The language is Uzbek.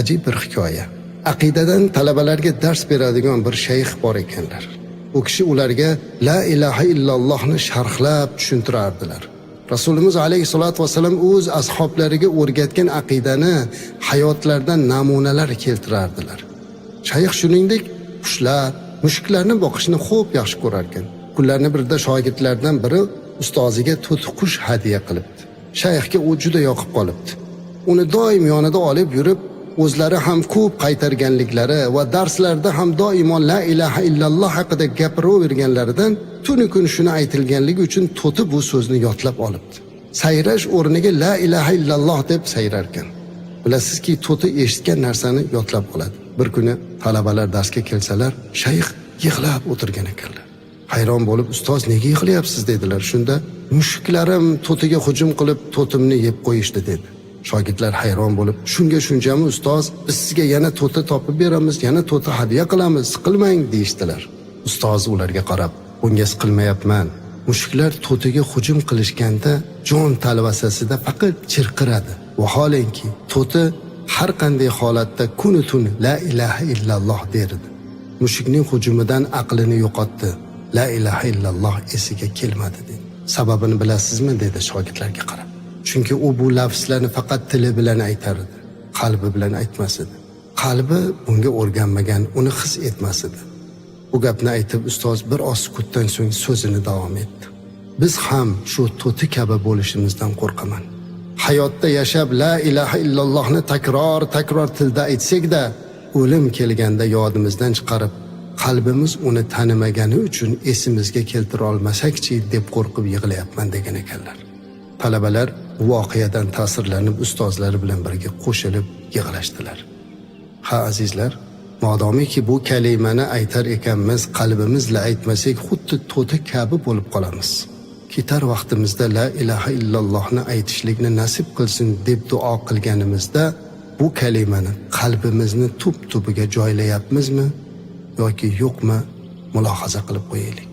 Ajib bir hikoya. Aqidadan talabalarga dars beradigan bir shayx bor ekanlar. U kishi ularga la ilaha illallohni sharhlab tushuntirardilar. Rasulimiz alayhisolatu vasallam o'z ashablariga o'rgatgan aqidani hayotlardan namunalar keltirardilar. Shayx shuningdek qushlar, mushuklarni boqishni xo'p yaxshi ko'rar ekan. Kunlarning birida shogirdlardan biri ustoziga to'tiqush hadya qilibdi. Shayxga u juda yoqib qolibdi. Uni doim yonida olib yurib, o'zlari ham ko'p qaytarganliklari va darslarda ham doimo la ilaha illalloh haqida gapiraverganlaridan tuni kun shuni aytilganligi uchun to'ti bu so'zni yodlab olibdi. Sayrash o'rniga la ilaha illalloh deb sayrar ekan. Bilasizki, to'ti eshitgan narsani yodlab oladi. Bir kuni talabalar darsga kelsalar, shayx yig'lab o'tirgan ekanlar. Hayron bo'lib, ustoz nega yig'layapsiz dedilar. Shunda mushuklarim to'tiga hujum qilib to'timni yeb qo'yishdi dedi. Shogirdlar hayron bo'lib, shunga shunchami ustoz, biz sizga yana to'ti topib beramiz, yana to'ti hadya qilamiz, siqilmang deyishdilar. Ustoz ularga qarab, bunga siqilmayapman. Mushuklar to'tiga hujum qilishganda jon talvasasida faqat chirqiradi. Vaholanki to'ti har qanday holatda kunu tun la ilaha illalloh derdi. Mushukning hujumidan aqlini yo'qotdi. La ilaha illalloh esiga kelmadi dedi. Sababini bilasizmi dedi shogirdlarga qarab. Chunki u bu lafzlarni faqat tili bilan aytar edi, qalbi bilan aytmas edi. Qalbi bunga o'rganmagan, uni his etmas edi. Bu gapni aytib ustoz bir oz sukutdan so'ng so'zini davom etdi. Biz ham shu to'ti kabi bo'lishimizdan qo'rqaman. Hayotda yashab la ilaha illallohni takror tilda aytsak-da, o'lim kelganda yodimizdan chiqarib, qalbimiz uni tanimagani uchun esimizga keltira olmasak-chi deb qo'rqib yig'layapman degan ekanlar. Talabalar bu voqeadan ta'sirlanib ustozlari bilan birga qo'shilib yig'lashdilar. Ha azizlar, modomiki bu kalimani aytar ekanmiz, qalbimizla aytmasak xuddi to'ti kabi bo'lib qolamiz. Ketar vaqtimizda la ilaha illallohni aytishlikni nasib qilsin deb duo qilganimizda bu kalimani qalbimizni tub-tubiga joylayapmizmi yoki yo'qmi mulohaza qilib qo'yaylik.